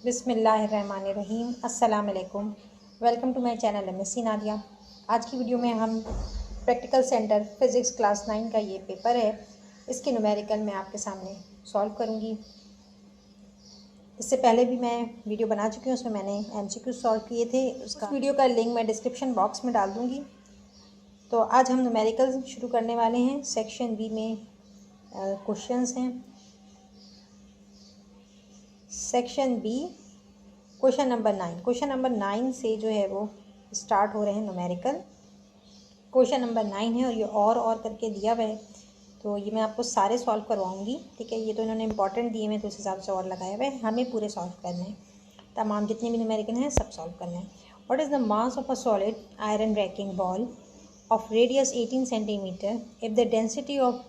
बिस्मिल्लाहिर्रहमानिर्रहीम। अस्सलाम वालेकुम। Welcome to my channel MSc Nadia. आज की वीडियो में हम प्रैक्टिकल सेंटर फिज़िक्स क्लास 9 का ये पेपर है, इसके न्यूमेरिकल मैं आपके सामने सॉल्व करूँगी। इससे पहले भी मैं वीडियो बना चुकी हूँ, उसमें मैंने MCQ सॉल्व किए थे। उसका वीडियो का लिंक मैं डिस्क्रिप्शन बॉक्स में डाल दूँगी। तो आज हम न्यूमेरिकल शुरू करने वाले हैं। सेक्शन बी में क्वेश्चंस हैं। Section B question number 9। Question number 9 से जो है वो स्टार्ट हो रहे हैं न्यूमेरिकल। क्वेश्चन नंबर 9 है और ये और करके दिया हुआ है, तो ये मैं आपको सारे सॉल्व करवाऊंगी। ठीक है, ये तो इन्होंने इंपॉर्टेंट दिए हैं तो उस हिसाब से और लगाया हुआ है। हमें पूरे सॉल्व करने हैं, तमाम जितने भी न्यूमेरिकल हैं सब सॉल्व करने हैं। What is the mass of a solid iron ranking ball of radius 18 centimetre if the density of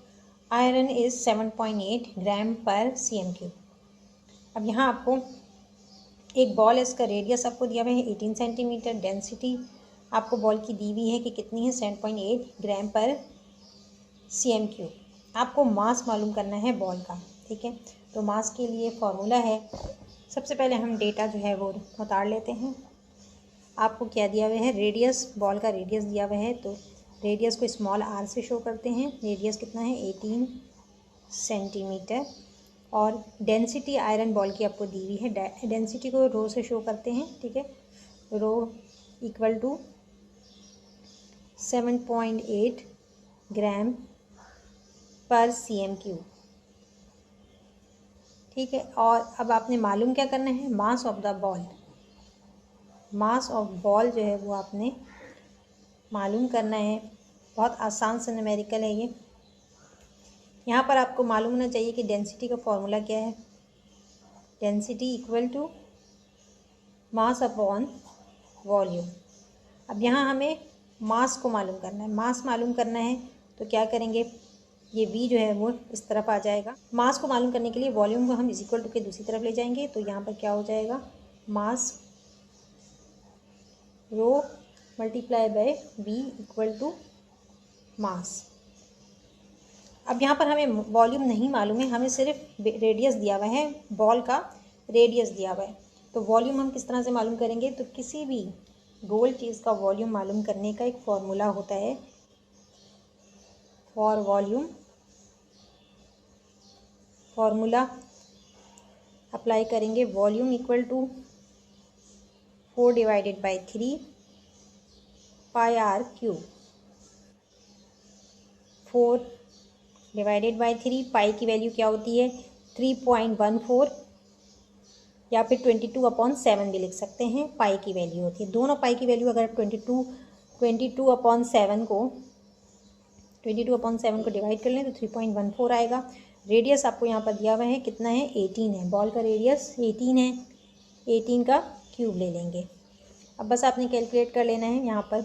iron is 7.8 ग्राम पर cm3। अब यहाँ आपको एक बॉल है, इसका रेडियस आपको दिया हुआ है 18 सेंटीमीटर, डेंसिटी आपको बॉल की दी हुई है कि कितनी है 7.8 ग्राम पर cm3। आपको मास मालूम करना है बॉल का। ठीक है, तो मास के लिए फॉर्मूला है, सबसे पहले हम डेटा जो है वो उतार लेते हैं। आपको क्या दिया हुआ है, रेडियस, बॉल का रेडियस दिया हुआ है, तो रेडियस को स्मॉल r से शो करते हैं। रेडियस कितना है 18 सेंटीमीटर। और डेंसिटी आयरन बॉल की आपको दी हुई है, डेंसिटी को रो से शो करते हैं। ठीक है, रो इक्वल टू 7.8 ग्राम पर cm3। ठीक है, और अब आपने मालूम क्या करना है, mass of the ball. Mass of ball जो है वो आपने मालूम करना है। बहुत आसान से न्यूमेरिकल है ये। यहाँ पर आपको मालूम होना चाहिए कि डेंसिटी का फॉर्मूला क्या है। Density equal to mass upon volume. अब यहाँ हमें मास को मालूम करना है। मास मालूम करना है तो क्या करेंगे, ये v जो है वो इस तरफ आ जाएगा। मास को मालूम करने के लिए वॉल्यूम को हम इज इक्वल टू के दूसरी तरफ ले जाएंगे, तो यहाँ पर क्या हो जाएगा, mass rho multiply by v equal to mass. अब यहाँ पर हमें वॉल्यूम नहीं मालूम है, हमें सिर्फ रेडियस दिया हुआ है, बॉल का रेडियस दिया हुआ है। तो वॉल्यूम हम किस तरह से मालूम करेंगे, तो किसी भी गोल चीज़ का वॉल्यूम मालूम करने का एक फॉर्मूला होता है, फॉर वॉल्यूम फॉर्मूला अप्लाई करेंगे। Volume equal to 4/3 pi r cube. 4/3 pi की वैल्यू क्या होती है 3.14, या फिर 22/7 भी लिख सकते हैं। पाई की वैल्यू होती है, दोनों पाई की वैल्यू अगर 22/7 को डिवाइड कर लें तो 3.14 आएगा। रेडियस आपको यहाँ पर दिया हुआ है, कितना है 18 है, बॉल का रेडियस 18 है। 18 का क्यूब ले लेंगे। अब बस आपने कैलकुलेट कर लेना है, यहाँ पर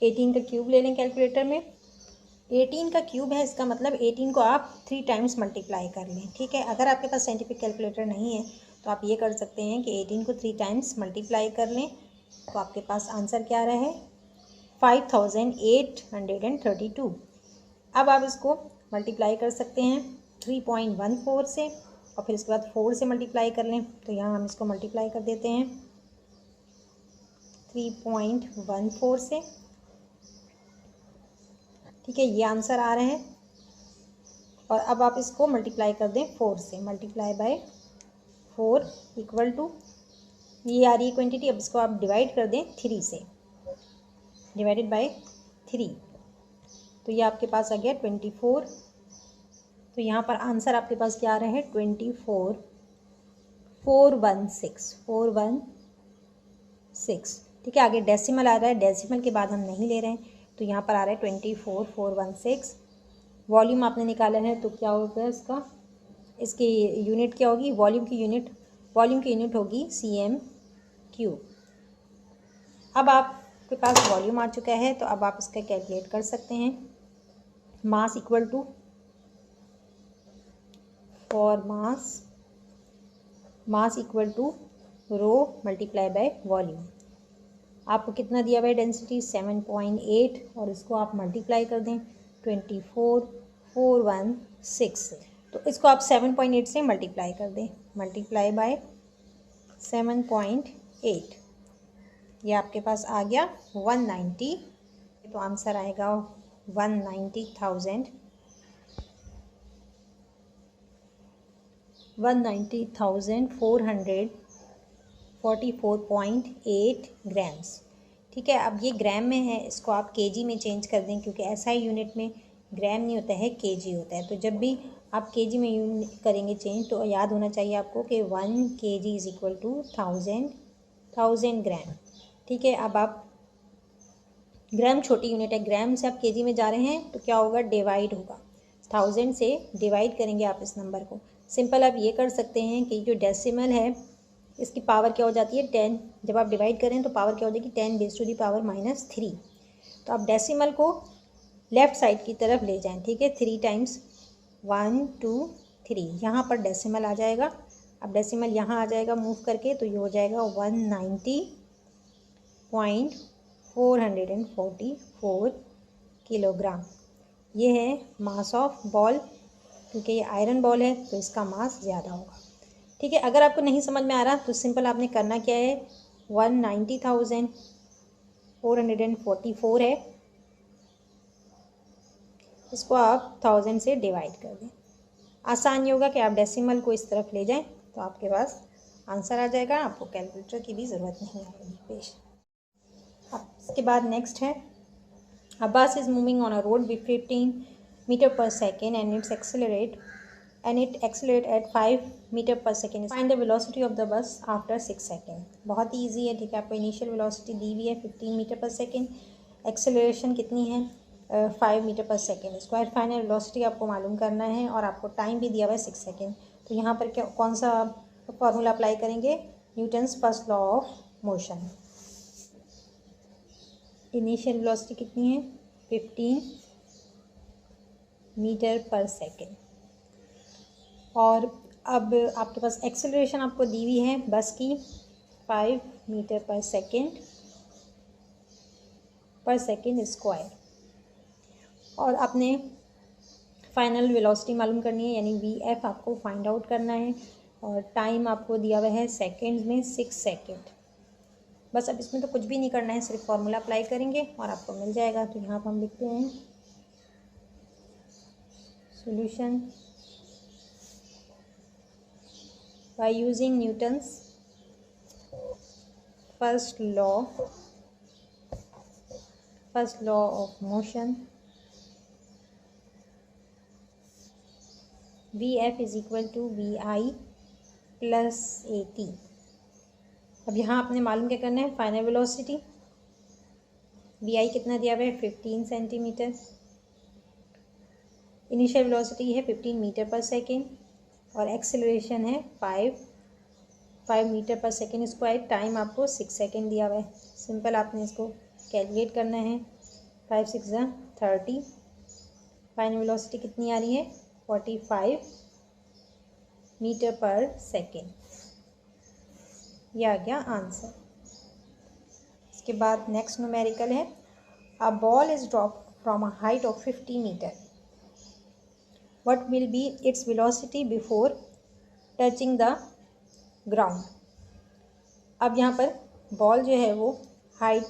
18 का क्यूब ले लें कैलकुलेटर में। 18 का क्यूब है, इसका मतलब 18 को आप 3 टाइम्स मल्टीप्लाई कर लें। ठीक है, अगर आपके पास साइंटिफिक कैलकुलेटर नहीं है तो आप ये कर सकते हैं कि 18 को 3 टाइम्स मल्टीप्लाई कर लें, तो आपके पास आंसर क्या रहा है 5832। अब आप इसको मल्टीप्लाई कर सकते हैं 3.14 से, और फिर इसके बाद 4 से मल्टीप्लाई कर लें, तो यहाँ हम इसको मल्टीप्लाई कर देते हैं 3.14 से। ठीक है, ये आंसर आ रहा है। और अब आप इसको मल्टीप्लाई कर दें 4 से, मल्टीप्लाई बाय 4 इक्वल टू, ये आ रही है क्वांटिटी। अब इसको आप डिवाइड कर दें 3 से, डिवाइडेड बाय 3, तो ये आपके पास आ गया 24। तो यहाँ पर आंसर आपके पास क्या आ रहा है 24416। ठीक है, आगे डेसिमल आ रहा है, डेसिमल के बाद हम नहीं ले रहे हैं, तो यहाँ पर आ रहा है 24416। वॉल्यूम आपने निकाला है तो क्या होगा इसका, इसकी यूनिट क्या होगी, वॉल्यूम की यूनिट होगी cm3। अब आपके पास वॉल्यूम आ चुका है, तो अब आप इसका कैलकुलेट कर सकते हैं। Mass equal to, for mass equal to rho multiply by volume. आपको कितना दिया हुआ है डेंसिटी 7.8, और इसको आप मल्टीप्लाई कर दें 24416 से। तो इसको आप 7.8 से मल्टीप्लाई कर दें, मल्टीप्लाई बाय 7.8, ये आपके पास आ गया 190। तो आंसर आएगा 190,444.8 ग्राम्स। ठीक है, अब ये ग्राम में है, इसको आप केजी में चेंज कर दें, क्योंकि एसआई यूनिट में ग्राम नहीं होता है, केजी होता है। तो जब भी आप केजी में करेंगे चेंज, तो याद होना चाहिए आपको कि 1 kg इज़ इक्वल टू 1000 ग्राम। ठीक है, अब आप ग्राम छोटी यूनिट है, ग्राम से आप केजी में जा रहे हैं तो क्या होगा, डिवाइड होगा। 1000 से डिवाइड करेंगे आप इस नंबर को। सिंपल आप ये कर सकते हैं कि जो डेसिमल है इसकी पावर क्या हो जाती है 10, जब आप डिवाइड करें तो पावर क्या हो जाएगी 10 बेस टू दी पावर -3। तो आप डेसिमल को लेफ़्ट साइड की तरफ ले जाएं। ठीक है, 3 टाइम्स 1 2 3 यहाँ पर डेसिमल आ जाएगा। अब डेसिमल यहाँ आ जाएगा मूव करके, तो ये हो जाएगा 190.444 किलोग्राम। ये है मास ऑफ बॉल, क्योंकि ये आयरन बॉल है तो इसका मास ज़्यादा होगा। ठीक है, अगर आपको नहीं समझ में आ रहा तो सिंपल आपने करना क्या है, 190,444 है, इसको आप 1000 से डिवाइड कर दें। आसान ये होगा कि आप डेसिमल को इस तरफ ले जाएं तो आपके पास आंसर आ जाएगा, आपको कैलकुलेटर की भी ज़रूरत नहीं आएगी पेश। अब इसके बाद नेक्स्ट है, a bus is moving on a road with 15 meter per second and it accelerate at 5 meter per second. Find the velocity of the bus after 6 seconds. बहुत ही ईजी है। ठीक है, आपको इनिशियल वेलोसिटी दी हुई है 15 मीटर पर second, acceleration कितनी है 5 मीटर पर सेकेंड स्क्वायर। फाइनल वेलोसिटी आपको मालूम करना है और आपको टाइम भी दिया हुआ है 6 सेकेंड। तो यहाँ पर क्या कौन सा फॉर्मूला अप्लाई करेंगे, Newton's first law of motion. Initial velocity कितनी है 15 मीटर पर सेकेंड, और अब आपके पास एक्सेलरेशन आपको दी हुई है बस की 5 मीटर पर सेकेंड स्क्वायर, और आपने फाइनल वेलोसिटी मालूम करनी है, यानी VF आपको फाइंड आउट करना है, और टाइम आपको दिया हुआ है सेकेंड्स में 6 सेकेंड। बस अब इसमें तो कुछ भी नहीं करना है, सिर्फ फार्मूला अप्लाई करेंगे और आपको मिल जाएगा। तो यहाँ पर हम लिखते हैं solution by using Newton's first law of motion, VF is equal to VI plus AT। अब यहाँ आपने मालूम क्या करना है, फाइनल वेलोसिटी VI कितना दिया हुआ है 15 सेंटीमीटर, इनिशियल वेलोसिटी है 15 मीटर पर सेकेंड, और एक्सेलरेशन है 5 मीटर पर सेकेंड स्क्वायर। टाइम आपको 6 सेकेंड दिया हुआ है। सिंपल आपने इसको कैलकुलेट करना है, 5 6 30, फाइनल वेलोसिटी कितनी आ रही है 45 मीटर पर सेकेंड। यह आ गया आंसर। इसके बाद नेक्स्ट न्यूमेरिकल है, a ball is drop from a height of 50 metre, what will be its velocity before touching the ground. अब यहाँ पर बॉल जो है वो हाइट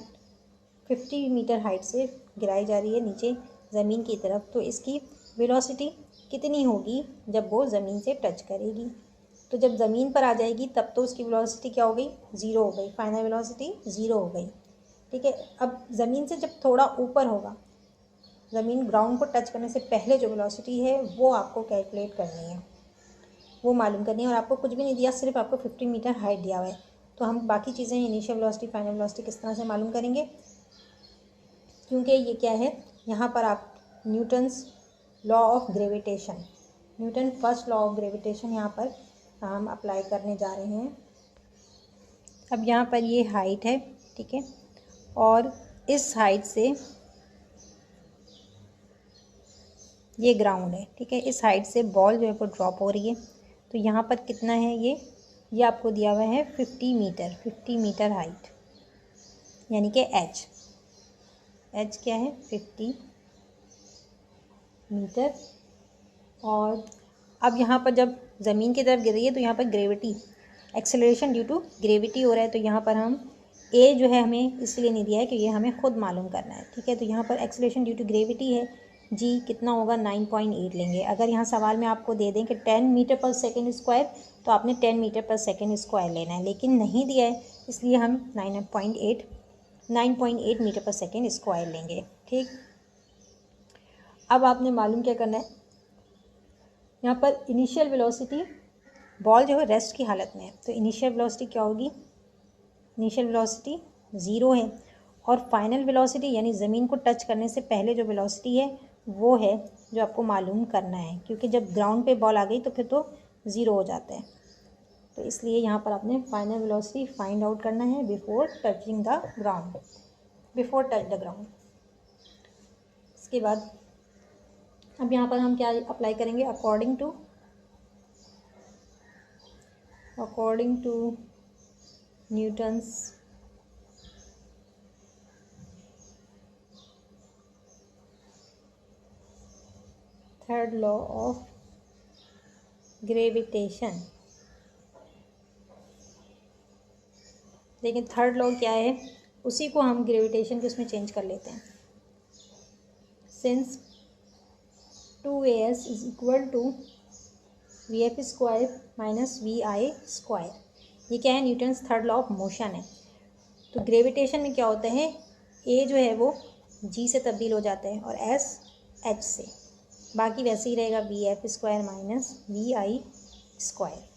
50 मीटर हाइट से गिराई जा रही है नीचे ज़मीन की तरफ, तो इसकी वेलोसिटी कितनी होगी जब वो ज़मीन से टच करेगी। तो जब ज़मीन पर आ जाएगी तब तो उसकी वेलोसिटी क्या हो गई, 0 हो गई, फाइनल वेलोसिटी 0 हो गई। ठीक है, अब ज़मीन से जब थोड़ा ऊपर होगा, ज़मीन ग्राउंड को टच करने से पहले जो वेलोसिटी है वो आपको कैलकुलेट करनी है, वो मालूम करनी है, और आपको कुछ भी नहीं दिया, सिर्फ आपको 50 मीटर हाइट दिया हुआ है। तो हम बाकी चीज़ें इनिशियल वेलोसिटी फाइनल वेलोसिटी किस तरह से मालूम करेंगे, क्योंकि ये क्या है, यहाँ पर आप Newton's law of gravitation, Newton first law of gravitation यहाँ पर हम अप्लाई करने जा रहे हैं। अब यहाँ पर ये हाइट है, ठीक है, और इस हाइट से ये ग्राउंड है, ठीक है, इस हाइट से बॉल जो है वो ड्रॉप हो रही है। तो यहाँ पर कितना है, ये आपको दिया हुआ है 50 मीटर हाइट, यानी कि एच क्या है 50 मीटर। और अब यहाँ पर जब ज़मीन की तरफ गिर रही है तो यहाँ पर gravity acceleration due to gravity हो रहा है, तो यहाँ पर हम ए जो है हमें इसलिए नहीं दिया है कि ये हमें खुद मालूम करना है, ठीक है। तो यहाँ पर एक्सेलरेशन ड्यू टू ग्रेविटी है, जी कितना होगा 9.8 लेंगे। अगर यहाँ सवाल में आपको दे दें कि 10 मीटर पर सेकेंड स्क्वायर, तो आपने 10 मीटर पर सेकेंड स्क्वायर लेना है, लेकिन नहीं दिया है, इसलिए हम 9.8 मीटर पर सेकेंड स्क्वायर लेंगे, ठीक। अब आपने मालूम क्या करना है, यहाँ पर इनिशियल वेलोसिटी, बॉल जो है रेस्ट की हालत में है, तो इनिशियल वेलोसिटी क्या होगी, इनिशियल वेलोसिटी 0 है, और फाइनल वेलोसिटी यानी ज़मीन को टच करने से पहले जो वेलोसिटी है वो है जो आपको मालूम करना है, क्योंकि जब ग्राउंड पे बॉल आ गई तो फिर तो 0 हो जाता है। तो इसलिए यहाँ पर आपने फाइनल वेलोसिटी फाइंड आउट करना है before touching the ground, before touch the ground. इसके बाद अब यहाँ पर हम क्या अप्लाई करेंगे, according to Newton's third law of gravitation. लेकिन थर्ड लॉ क्या है, उसी को हम ग्रेविटेशन के उसमें चेंज कर लेते हैं। Since 2as is equal to vf square minus vi square, ये क्या है, Newton's third law of motion है। तो ग्रेविटेशन में क्या होता है, a जो है वो g से तब्दील हो जाता है और s h से, बाकी वैसे ही रहेगा vf square minus vi square.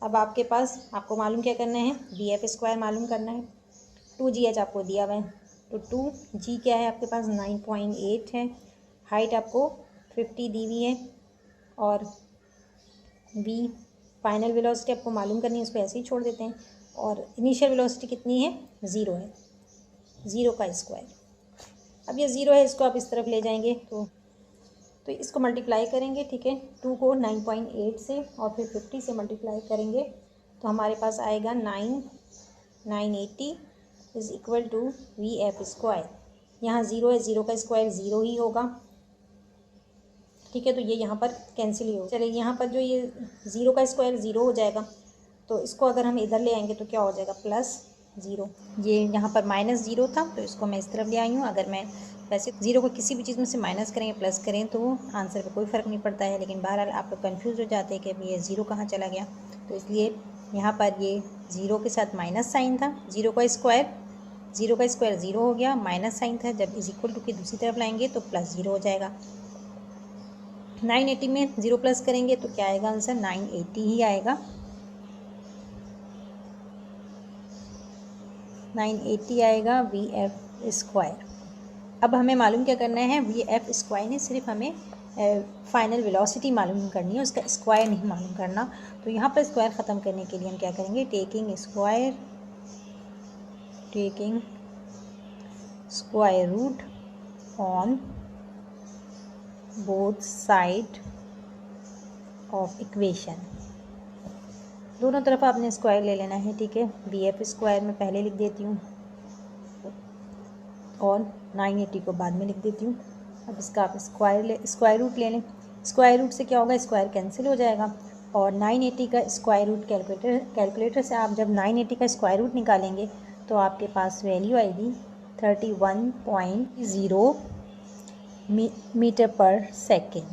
अब आपके पास, आपको मालूम क्या करना है, vf स्क्वायर मालूम करना है, 2gh आपको दिया हुआ है, तो 2g क्या है आपके पास 9.8 है, हाइट आपको 50 दी हुई है, और v फाइनल वेलोसिटी आपको मालूम करनी है, उसको ऐसे ही छोड़ देते हैं, और इनिशियल वेलोसिटी कितनी है, 0 है, 0 का स्क्वायर। अब ये 0 है, इसको आप इस तरफ ले जाएंगे तो इसको मल्टीप्लाई करेंगे, ठीक है, 2 को 9.8 से और फिर 50 से मल्टीप्लाई करेंगे, तो हमारे पास आएगा 980 is equal to vf square. यहाँ 0 है, 0 का स्क्वायर 0 ही होगा, ठीक है, तो ये यहाँ पर कैंसिल ही हो। चलिए यहाँ पर जो ये 0 का स्क्वायर 0 हो जाएगा, तो इसको अगर हम इधर ले आएंगे तो क्या हो जाएगा, +0। ये यहाँ पर -0 था, तो इसको मैं इस तरफ ले आई हूँ। अगर मैं वैसे 0 को किसी भी चीज़ में से माइनस करें या प्लस करें तो आंसर पे कोई फ़र्क नहीं पड़ता है, लेकिन बहरहाल आप लोग कन्फ्यूज़ हो जाते हैं कि अभी ये 0 कहाँ चला गया, तो इसलिए यहाँ पर ये 0 के साथ माइनस साइन था, 0 का स्क्वायर 0 हो गया, माइनस साइन था, जब इज इक्वल टू की दूसरी तरफ लाएंगे तो +0 हो जाएगा। 980 में 0 प्लस करेंगे तो क्या आएगा आंसर, 980 ही आएगा, 980 आएगा vf स्क्वायर। अब हमें मालूम क्या करना है, vf स्क्वायर ने सिर्फ हमें फाइनल वेलोसिटी मालूम करनी है, उसका स्क्वायर नहीं मालूम करना। तो यहाँ पर स्क्वायर ख़त्म करने के लिए हम क्या करेंगे, taking square root on both side of equation, दोनों तरफ आपने स्क्वायर ले लेना है, ठीक है। vf स्क्वायर में पहले लिख देती हूँ और 980 को बाद में लिख देती हूँ। अब इसका आप स्क्वायर रूट ले लें, स्क्वायर रूट से क्या होगा, स्क्वायर कैंसिल हो जाएगा, और 980 का स्क्वायर रूट कैलकुलेटर से आप जब 980 का स्क्वायर रूट निकालेंगे तो आपके पास वैल्यू आएगी 31.0 मीटर पर सेकेंड।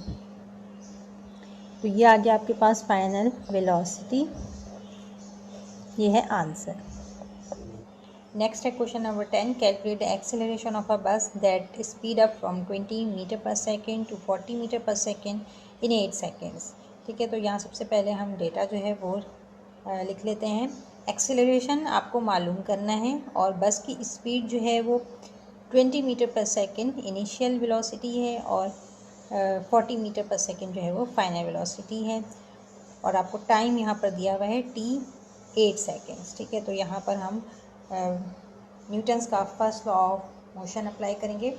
तो ये आ गया आपके पास फाइनल वेलोसिटी, ये है आंसर। नेक्स्ट है question number 10, calculate the acceleration of a bus that speed up from 20 meter पर सेकेंड टू 40 मीटर पर सेकेंड इन 8 सेकेंड्स, ठीक है। तो यहाँ सबसे पहले हम डेटा जो है वो लिख लेते हैं। एक्सेलरेशन आपको मालूम करना है, और बस की स्पीड जो है वो 20 मीटर पर सेकेंड इनिशियल वेलोसिटी है, और 40 मीटर पर सेकेंड जो है वो फाइनल वेलोसिटी है, और आपको टाइम यहाँ पर दिया हुआ है t 8 सेकेंड्स, ठीक है। तो यहाँ पर हम न्यूटन्स का first law of motion apply करेंगे।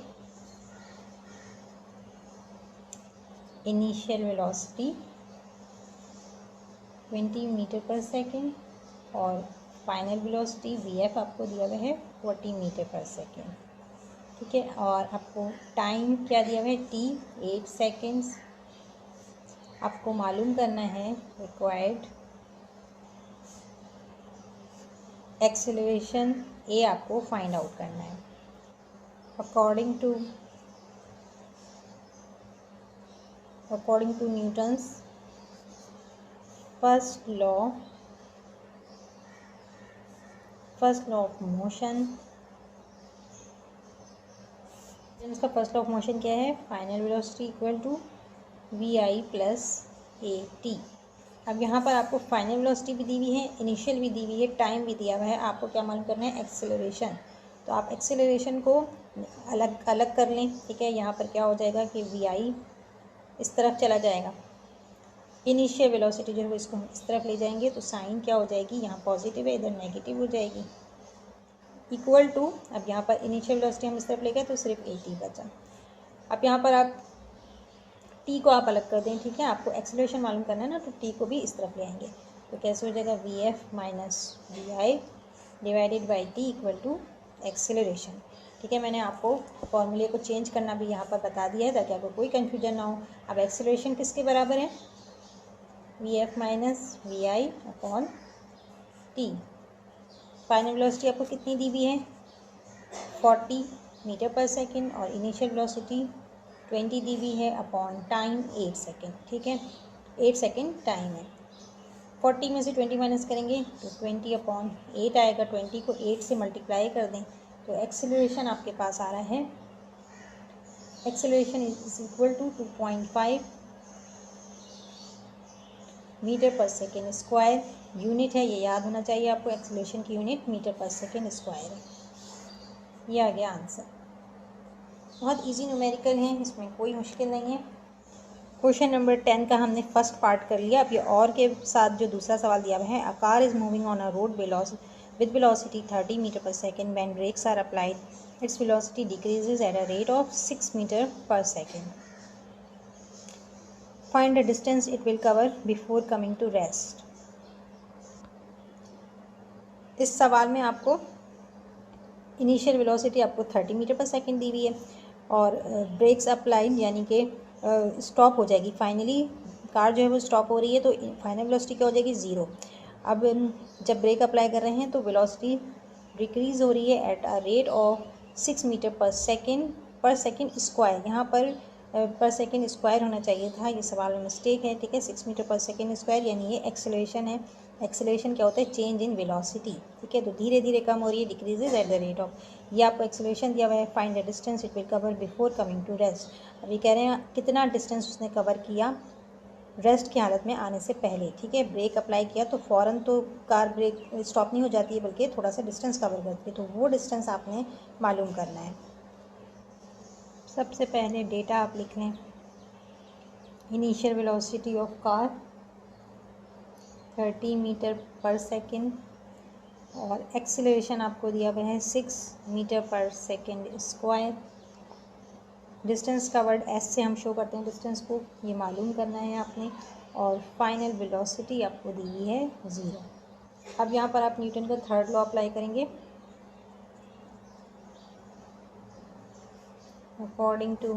इनिशियल वेलोसिटी 20 मीटर पर सेकेंड और फाइनल वेलोसिटी vf आपको दिया हुआ है 40 मीटर पर सेकेंड, ठीक है। और आपको टाइम क्या दिया हुआ है, t 8 सेकेंड्स, आपको मालूम करना है रिक्वायर्ड एक्सेलरेशन ए आपको फाइंड आउट करना है। According to Newton's first law of motion, इसका फर्स्ट लॉ ऑफ मोशन क्या है? Final velocity equal to v i plus a t. अब यहाँ पर आपको फाइनल वेलोसिटी भी दी हुई है, इनिशियल भी दी हुई है, टाइम भी दिया हुआ है। आपको क्या मालूम करना है? एक्सेलरेशन। तो आप एक्सेलरेशन को अलग अलग कर लें, ठीक है। यहाँ पर क्या हो जाएगा कि वी आई इस तरफ चला जाएगा, इनिशियल वेलोसिटी जो है वो इसको हम इस तरफ ले जाएंगे, तो साइन क्या हो जाएगी? यहाँ पॉजिटिव है, इधर नेगेटिव हो जाएगी। इक्वल टू, अब यहाँ पर इनिशियल वेलोसिटी हम इस तरफ ले गए तो सिर्फ ए टी बचा। अब यहाँ पर आप टी को आप अलग कर दें, ठीक है। आपको एक्सेलरेशन मालूम करना है ना, तो टी को भी इस तरफ ले आएंगे, तो कैसे हो जाएगा? V f minus v i divided by t equal to acceleration, ठीक है। मैंने आपको फॉर्मूले को चेंज करना भी यहाँ पर बता दिया है ताकि आपको कोई कन्फ्यूजन ना हो। अब एक्सेलरेशन किसके बराबर है? V f minus v i upon t. Final velocity आपको कितनी दी हुई है? 40 मीटर पर सेकेंड, और इनिशियल वेलोसिटी 20 दी हुई है अपॉन टाइम 8 सेकेंड, ठीक है। 8 सेकेंड टाइम है। 40 में से 20 माइनस करेंगे तो 20 अपॉन 8 आएगा। 20 को 8 से मल्टीप्लाई कर दें तो एक्सेलरेशन आपके पास आ रहा है, acceleration is equal to 2.5 metre पर सेकेंड स्क्वायर। यूनिट है, ये याद होना चाहिए आपको, एक्सेलरेशन की यूनिट मीटर पर सेकेंड स्क्वायर है। ये आ गया आंसर। बहुत इजी न्यूमेरिकल है, इसमें कोई मुश्किल नहीं है। क्वेश्चन नंबर 10 का हमने फर्स्ट पार्ट कर लिया। अब ये और के साथ जो दूसरा सवाल दिया हुआ है, a car is moving on a road with velocity 30 metre पर second, when brakes are applied its velocity decreases at a rate of 6 metre पर second. Find the distance it will cover before coming to rest. इस सवाल में आपको initial velocity आपको 30 metre पर second दी हुई है, और ब्रेक्स अप्लाइड यानी कि स्टॉप हो जाएगी। फाइनली कार जो है वो स्टॉप हो रही है, तो फाइनल वेलोसिटी क्या हो जाएगी? 0। अब जब ब्रेक अप्लाई कर रहे हैं तो वेलोसिटी डिक्रीज़ हो रही है at a rate of 6 metre पर सेकेंड स्क्वायर। यहाँ पर पर सेकेंड स्क्वायर होना चाहिए था, ये सवाल में मिस्टेक है, ठीक है। 6 मीटर पर सेकेंड स्क्वायर यानी ये एक्सेलरेशन है। एक्सेलरेशन क्या होता है? चेंज इन वेलोसिटी, ठीक है। तो धीरे धीरे कम हो रही है, decreases at the rate of. ये आपको एक्सेलरेशन दिया हुआ है। Find the distance it will cover before coming to rest. अभी कह रहे हैं कितना डिस्टेंस उसने कवर किया रेस्ट की हालत में आने से पहले, ठीक है। ब्रेक अप्लाई किया तो फ़ौरन तो कार ब्रेक स्टॉप नहीं हो जाती है, बल्कि थोड़ा सा डिस्टेंस कवर करती है, तो वो डिस्टेंस आपने मालूम करना है। सबसे पहले डेटा आप लिख लें। Initial velocity of car 30 metre पर सेकेंड, और एक्सेलरेशन आपको दिया हुआ है 6 मीटर पर second square. Distance covered s से हम शो करते हैं डिस्टेंस को, ये मालूम करना है आपने। और फाइनल वेलोसिटी आपको दी हुई है 0। अब यहाँ पर आप न्यूटन का थर्ड लॉ अप्लाई करेंगे। According to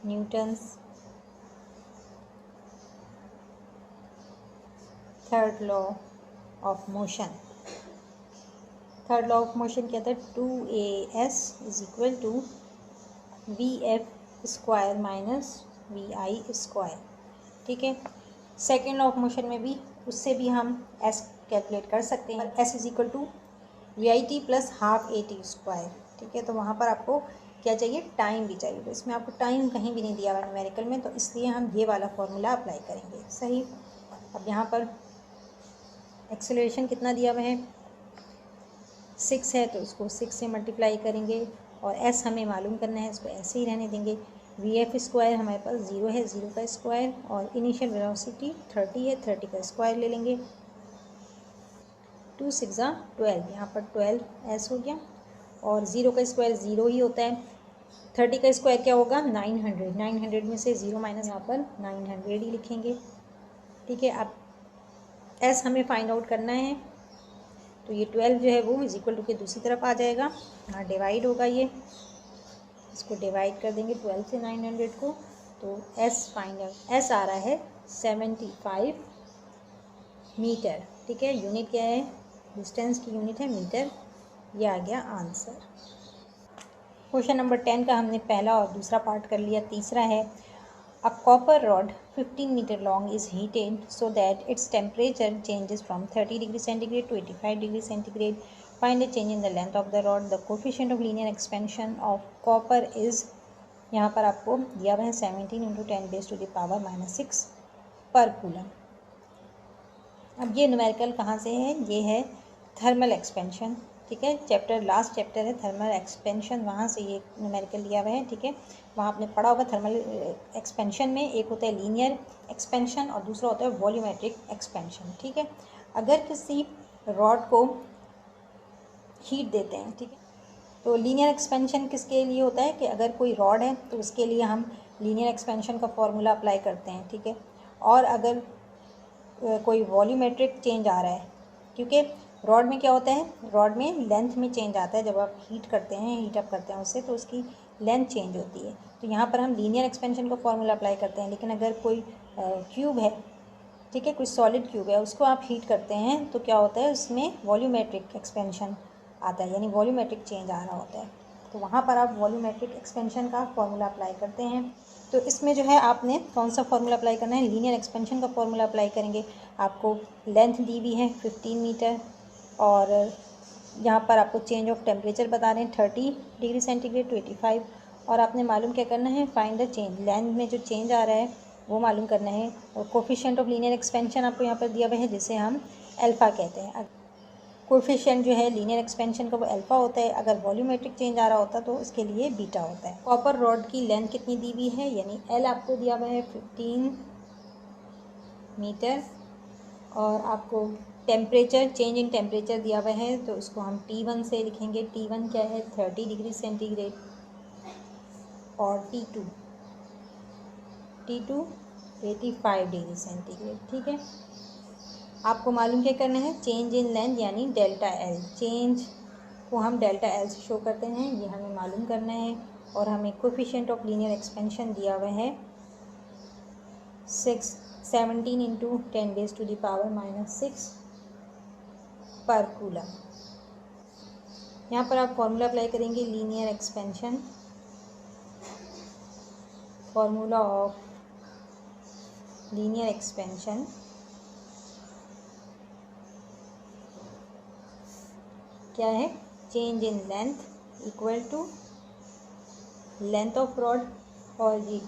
Newton's third law of motion, third law of motion क्या था? 2as is equal to v f square minus v i square, ठीक है। सेकेंड लॉ ऑफ मोशन में भी उससे भी हम s कैलकुलेट कर सकते हैं। s is equal to v i t plus half a t square, ठीक है। तो वहाँ पर आपको क्या चाहिए? टाइम भी चाहिए। तो इसमें आपको टाइम कहीं भी नहीं दिया हुआ न्यूमेरिकल में, तो इसलिए हम ये वाला फॉर्मूला अप्लाई करेंगे, सही। अब यहाँ पर एक्सेलरेशन कितना दिया हुआ है? 6 है, तो इसको 6 से मल्टीप्लाई करेंगे, और s हमें मालूम करना है, इसको ऐसे ही रहने देंगे। वी एफ स्क्वायर हमारे पास 0 है, 0 का स्क्वायर, और इनिशियल वेलोसिटी 30 है, 30 का स्क्वायर ले लेंगे। 2 6 12, यहाँ पर 12 s हो गया, और 0 का स्क्वायर 0 ही होता है। 30 का स्क्वायर क्या होगा? 900। 900 में से 0 माइनस, यहाँ पर 900 ही लिखेंगे, ठीक है। अब s हमें फाइंड आउट करना है, तो ये 12 जो है वो इज इक्वल टू के दूसरी तरफ आ जाएगा, यहाँ डिवाइड होगा, ये इसको डिवाइड कर देंगे 12 से 900 को, तो एस फाइंड एस आ रहा है 75 मीटर। ठीक है, यूनिट क्या है, डिस्टेंस की यूनिट है मीटर। ये आ गया आंसर। क्वेश्चन नंबर 10 का हमने पहला और दूसरा पार्ट कर लिया। तीसरा है a copper rod 15 metre long is heated so that its temperature changes from 30 degree centigrade to 85 degree centigrade. Find the change in the length of the rod. The coefficient of linear expansion of copper is, यहाँ पर आपको दिया हुआ है 17 into 10⁻⁻6 पर coulomb. अब ये numerical कहाँ से है, ये है थर्मल एक्सपेंशन। ठीक है, चैप्टर लास्ट चैप्टर है थर्मल एक्सपेंशन, वहाँ से ये न्यूमेरिकल लिया हुआ है। ठीक है, वहाँ आपने पढ़ा होगा थर्मल एक्सपेंशन में एक होता है लीनियर एक्सपेंशन और दूसरा होता है वॉल्यूमेट्रिक एक्सपेंशन। ठीक है, अगर किसी रॉड को हीट देते हैं, ठीक है, तो लीनियर एक्सपेंशन किसके लिए होता है कि अगर कोई रॉड है तो उसके लिए हम लीनियर एक्सपेंशन का फॉर्मूला अप्लाई करते हैं। ठीक है, और अगर कोई वॉल्यूमेट्रिक चेंज आ रहा है, क्योंकि रॉड में क्या होता है, रॉड में लेंथ में चेंज आता है जब आप हीट करते हैं, हीट अप करते हैं उससे, तो उसकी लेंथ चेंज होती है। तो यहाँ पर हम लीनियर एक्सपेंशन का फॉर्मूला अप्लाई करते हैं। लेकिन अगर कोई क्यूब है, ठीक है, कोई सॉलिड क्यूब है, उसको आप हीट करते हैं तो क्या होता है, उसमें वॉल्यूमेट्रिक एक्सपेंशन आता है, यानी वॉल्यूमेट्रिक चेंज आ रहा होता है। तो वहाँ पर आप वॉल्यूमेट्रिक एक्सपेंशन का फॉर्मूला अप्लाई करते हैं। तो इसमें जो है आपने कौन सा फॉर्मूला अप्लाई करना है, लीनियर एक्सपेंशन का फॉर्मूला अप्लाई करेंगे। आपको लेंथ दी हुई है 15 मीटर और यहाँ पर आपको चेंज ऑफ टेम्परेचर बता रहे हैं 30 डिग्री सेंटीग्रेड टू 85, और आपने मालूम क्या करना है, फाइंड द चेंज, लेंथ में जो चेंज आ रहा है वो मालूम करना है। और कोफिशिएंट ऑफ लीनियर एक्सपेंशन आपको यहाँ पर दिया हुआ है जिसे हम अल्फ़ा कहते हैं। कोफिशिएंट जो है लीनियर एक्सपेंशन का वो अल्फ़ा होता है, अगर वॉल्यूमेट्रिक चेंज आ रहा होता तो उसके लिए बीटा होता है। कॉपर रॉड की लेंथ कितनी दी हुई है, यानी एल आपको दिया हुआ है 15 मीटर, और आपको टेम्परेचर, चेंज इन टेम्परेचर दिया हुआ है तो उसको हम T1 से लिखेंगे। T1 क्या है 30 डिग्री सेंटीग्रेड, और T2 85 डिग्री सेंटीग्रेड। ठीक है, आपको मालूम क्या करना है, चेंज इन लेंथ यानी डेल्टा एल, चेंज को हम डेल्टा एल से शो करते हैं, ये हमें मालूम करना है। और हमें कोफिशिएंट ऑफ लीनियर एक्सपेंशन दिया हुआ है 17 इंटू 10⁻⁻6 पर कूलम। यहाँ पर आप फॉर्मूला अप्लाई करेंगे, linear expansion, formula of linear expansion क्या है, change in length equal to length of rod, और ये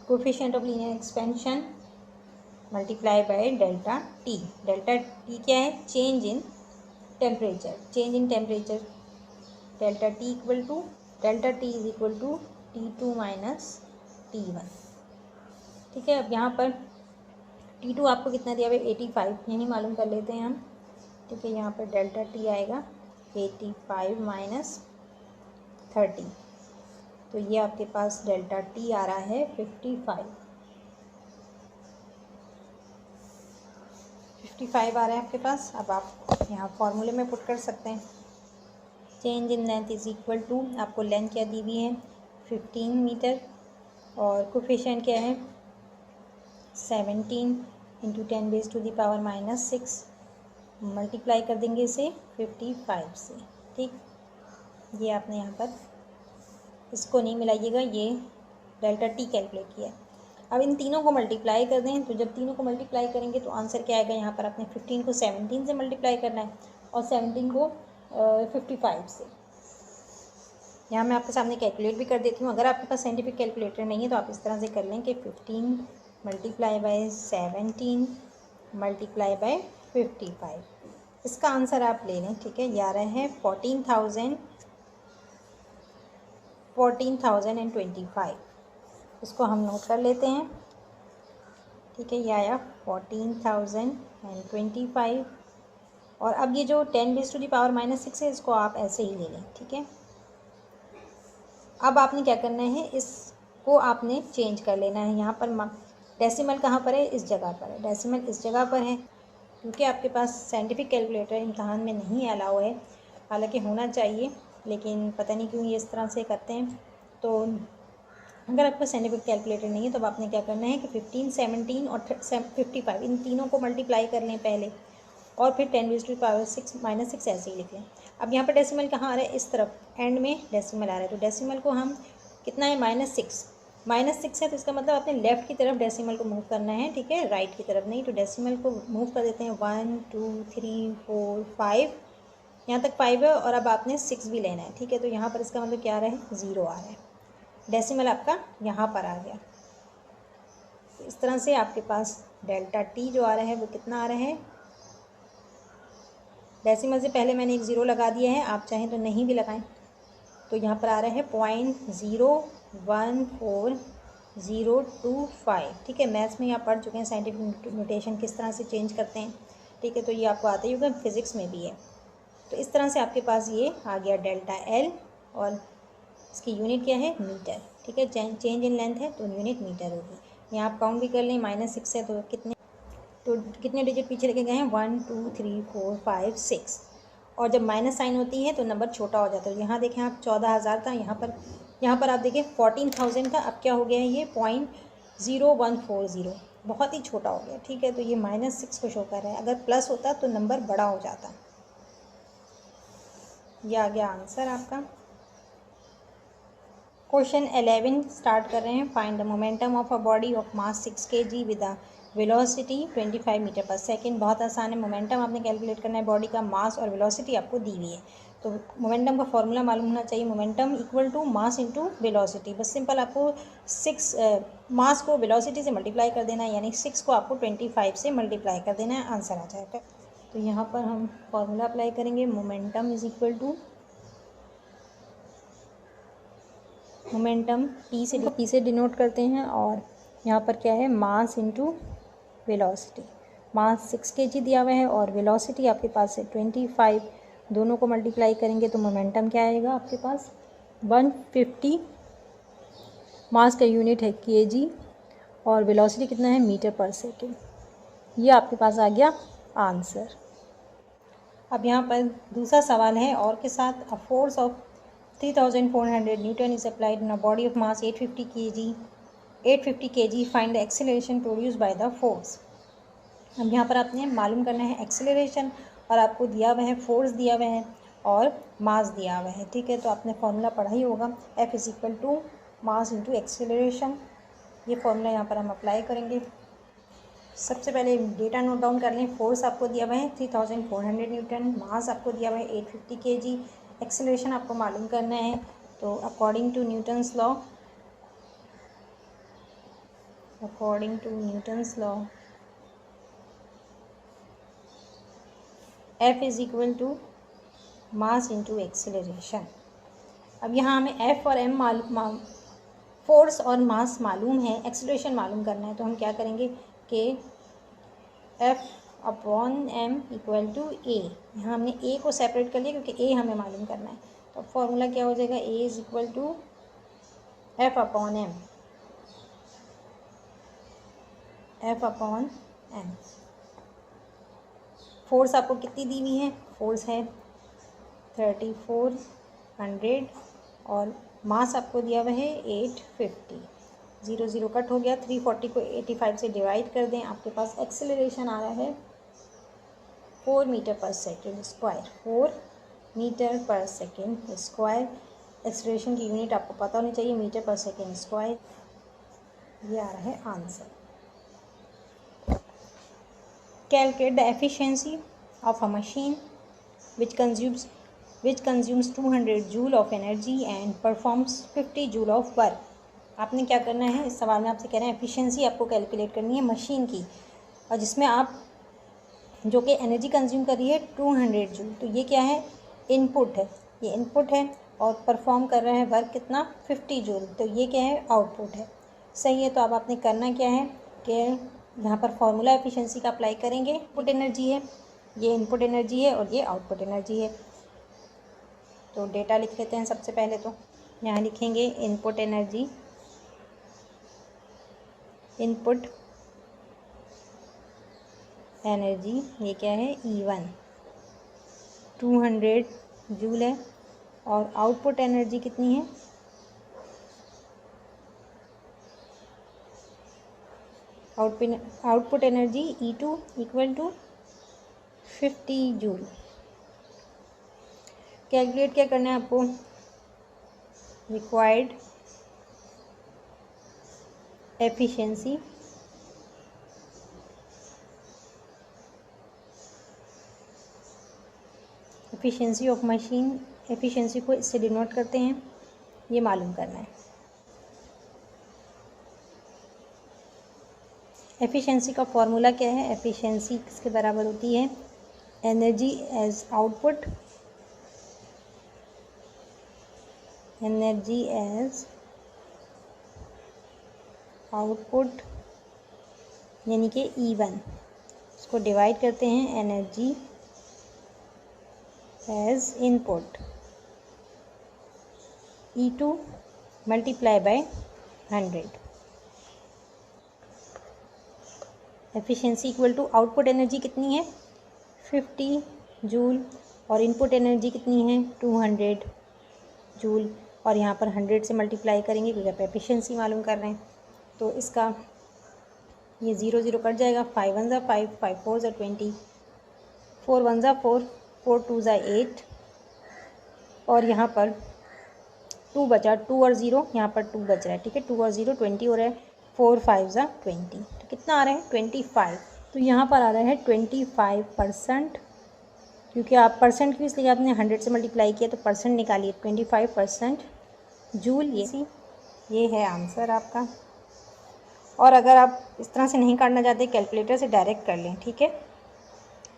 coefficient of linear expansion multiply by delta t. Delta t क्या है, change in temperature, change in temperature, delta t equal to, delta t is equal to T2 minus T1। ठीक है, अब यहाँ पर T2 आपको कितना दिया हुआ है 85, यानी मालूम कर लेते हैं हम। ठीक है, यहाँ पर डेल्टा टी आएगा 85 माइनस 30, तो ये आपके पास डेल्टा टी आ रहा है 55 आ रहा है आपके पास। अब आप यहाँ फॉर्मूले में पुट कर सकते हैं, change in length is equal to, आपको लेंथ क्या दी हुई है 15 मीटर, और कोफिशिएंट क्या है 17 इंटू 10⁻⁻6, मल्टीप्लाई कर देंगे इसे 55 से। ठीक, ये आपने यहाँ पर इसको नहीं मिलाइएगा, ये डेल्टा टी कैलकुलेट किया है। अब इन तीनों को मल्टीप्लाई कर दें, तो जब तीनों को मल्टीप्लाई करेंगे तो आंसर क्या आएगा, यहाँ पर आपने 15 को 17 से मल्टीप्लाई करना है और 17 को 55 से। यहाँ मैं आपके सामने कैलकुलेट भी कर देती हूँ, अगर आपके पास साइंटिफिक कैलकुलेटर नहीं है तो आप इस तरह से कर लें कि 15 मल्टीप्लाई बाय 17 मल्टीप्लाई बाय 55, इसका आंसर आप ले लें। ठीक है, ये आ रहे हैं 14,025, इसको हम नोट कर लेते हैं। ठीक है, ये आया 14,025, और अब ये जो 10⁻⁻6 है इसको आप ऐसे ही ले लें। ठीक है, अब आपने क्या करना है, इसको आपने चेंज कर लेना है। यहाँ पर डेसिमल कहाँ पर है, इस जगह पर है, डेसिमल इस जगह पर है, क्योंकि आपके पास साइंटिफिक कैलकुलेटर इम्तहान में नहीं अलाउ है, हालांकि होना चाहिए, लेकिन पता नहीं क्यों ये इस तरह से करते हैं। तो अगर आपको साइंटिफिक कैलकुलेटर नहीं है तो अब आपने क्या करना है कि 15, 17 और 55 इन तीनों को मल्टीप्लाई कर लें पहले, और फिर 10⁻6 -6 ऐसे ही लिख लें। अब यहाँ पर डेसिमल कहाँ आ रहा है, इस तरफ एंड में डेसिमल आ रहा है, तो डेसिमल को हम कितना है -6 है, तो इसका मतलब आपने लेफ्ट की तरफ डेसिमल को मूव करना है, ठीक है, राइट की तरफ नहीं। तो डेसिमल को मूव कर देते हैं 1 2 3 4 5, यहाँ तक 5 है, और अब आपने 6 भी लेना है, ठीक है। तो यहाँ पर इसका मतलब क्या आ रहा है, 0 आ रहा है, डेसिमल आपका यहाँ पर आ गया। तो इस तरह से आपके पास डेल्टा टी जो आ रहा है वो कितना आ रहा है, डेसिमल से पहले मैंने एक 0 लगा दिया है, आप चाहें तो नहीं भी लगाएं। तो यहाँ पर आ रहा है 0.01425, ठीक है। मैथ्स में आप पढ़ चुके हैं साइंटिफिक नोटेशन किस तरह से चेंज करते हैं, ठीक है, तो ये आपको आता ही होगा, फिजिक्स में भी है। तो इस तरह से आपके पास ये आ गया डेल्टा एल, और इसकी यूनिट क्या है, मीटर, ठीक है। चेंज इन लेंथ है तो यूनिट मीटर होगी। यहाँ आप काउंट भी कर लें, -6 है तो कितने डिजिट पीछे लेके गए हैं, 1 2 3 4 5 6, और जब माइनस साइन होती है तो नंबर छोटा हो जाता है। यहाँ देखें आप 14,000 था, यहाँ पर आप देखें 14,000 था, अब क्या हो गया है, ये 0.0140, बहुत ही छोटा हो गया, ठीक है। तो ये -6 को शो कर रहा है, अगर प्लस होता तो नंबर बड़ा हो जाता। ये आ गया आंसर आपका। क्वेश्चन 11 स्टार्ट कर रहे हैं। Find the momentum of a body of mass 6 kg with a velocity 25 metre पर सेकेंड। बहुत आसान है, मोमेंटम आपने कैलकुलेट करना है, बॉडी का मास और वेलोसिटी आपको दी हुई है। तो मोमेंटम का फॉर्मूला मालूम होना चाहिए, momentum equal to mass into velocity. बस सिंपल आपको 6 मास को वेलोसिटी से मल्टीप्लाई कर देना है, यानी 6 को आपको 25 से मल्टीप्लाई कर देना है, आंसर आ जाएगा। तो यहाँ पर हम फॉर्मूला अप्लाई करेंगे, momentum is equal to momentum p से डिनोट करते हैं, और यहाँ पर क्या है, mass into velocity. Mass 6 kg दिया हुआ है और वेलोसिटी आपके पास है 25, दोनों को मल्टीप्लाई करेंगे तो मोमेंटम क्या आएगा आपके पास, 150। मास का यूनिट है kg और वेलोसिटी कितना है, मीटर पर सेकेंड। ये आपके पास आ गया आंसर। अब यहाँ पर दूसरा सवाल है और के साथ, a force of 3,400 Newton is applied in a body of mass 850 kg, find the acceleration produce by the force. अब यहाँ पर आपने मालूम करना है एक्सेलरेशन, और आपको दिया हुआ है फोर्स दिया हुआ है और मास दिया हुआ है, ठीक है। तो आपने फॉर्मूला पढ़ा ही होगा, F is equal to mass into acceleration. ये फॉर्मूला यहाँ पर हम अप्लाई करेंगे। सबसे पहले डेटा नोट डाउन कर लें। फोर्स आपको दिया हुआ है 3,400 न्यूटन, मास आपको दिया हुआ है 850 kg, एक्सेलरेशन आपको मालूम करना है। तो according to Newton's law F is equal to mass into acceleration. अब यहाँ हमें F और M मालूम, फोर्स और मास मालूम है, एक्सेलरेशन मालूम करना है, तो हम क्या करेंगे कि F/m इक्वल टू A। यहाँ हमने A को सेपरेट कर लिया क्योंकि A हमें मालूम करना है। तो फॉर्मूला क्या हो जाएगा, A is equal to F/m। Force आपको कितनी दी हुई है, फोर्स है 3,400, और मास आपको दिया हुआ है 850। 0 0 कट हो गया, 340 को 85 से डिवाइड कर दें, आपके पास एक्सेलरेशन आ रहा है 4 मीटर पर सेकेंड स्क्वायर। 4 मीटर पर सेकेंड स्क्वायर। एक्सेलरेशन की यूनिट आपको पता होनी चाहिए, मीटर पर सेकेंड स्क्वायर। ये आ रहा है answer. Calculate the efficiency of a machine which consumes 200 joule of energy and performs 50 joule of work. आपने क्या करना है, इस सवाल में आपसे कह रहे हैं एफिशिएंसी आपको कैलकुलेट करनी है मशीन की, और जिसमें आप जो कि एनर्जी कंज्यूम कर रही है 200 जूल। तो ये क्या है, इनपुट है, ये इनपुट है, और परफॉर्म कर रहा है वर्क कितना, 50 जूल। तो ये क्या है, आउटपुट है, सही है। तो अब आपने करना क्या है कि यहाँ पर फॉर्मूला एफिशिएंसी का अप्लाई करेंगे। इनपुट एनर्जी है, ये इनपुट एनर्जी है, और ये आउटपुट एनर्जी है। तो डेटा लिख लेते हैं सबसे पहले। तो यहाँ लिखेंगे इनपुट एनर्जी, ये क्या है, E1 200 जूल है, और आउटपुट एनर्जी कितनी है, output energy E2 equal to 50 joule. Calculate क्या करना है आपको, required efficiency of machine, efficiency को इससे डिनोट करते हैं, ये मालूम करना है। एफिशिएंसी का फॉर्मूला क्या है, एफिशिएंसी किसके बराबर होती है, energy as output, energy as output यानी कि E1, इसको डिवाइड करते हैं energy as input E2 multiply by 100। Efficiency equal to output energy कितनी है 50 जूल और इनपुट एनर्जी कितनी है 200 जूल, और यहाँ पर 100 से मल्टीप्लाई करेंगे क्योंकि आप एफिशिएंसी मालूम कर रहे हैं। तो इसका ये 0 0 कट जाएगा, 5 1 ज़ा 5, 5 4 ज़ा 20, 4 1 ज़ा 4, 4 2 ज़ा 8, और यहाँ पर 2 बचा, 2 और 0 यहाँ पर 2 बच रहा है, ठीक है, 2 और 0 20 हो रहा है, 4 5 ज़ा 20, तो कितना आ रहा है 25। तो यहाँ पर आ रहा है 25%, क्योंकि आप परसेंट की इसलिए आपने 100 से मल्टीप्लाई किया तो परसेंट निकालिए, 25% जूल। ये है आंसर आपका। और अगर आप इस तरह से नहीं काटना चाहते, कैलकुलेटर से डायरेक्ट कर लें, ठीक है,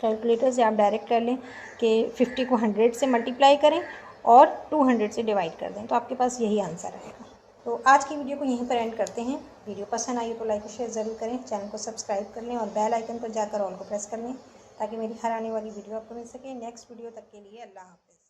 कैलकुलेटर से आप डायरेक्ट कर लें कि 50 को 100 से मल्टीप्लाई करें और 200 से डिवाइड कर दें, तो आपके पास यही आंसर आएगा। तो आज की वीडियो को यहीं पर एंड करते हैं। वीडियो पसंद आई तो लाइक और शेयर ज़रूर करें, चैनल को सब्सक्राइब कर लें और बेल आइकन पर जाकर ऑल को प्रेस कर लें ताकि मेरी हर आने वाली वीडियो आपको मिल सके। नेक्स्ट वीडियो तक के लिए अल्लाह हाफ़िज़।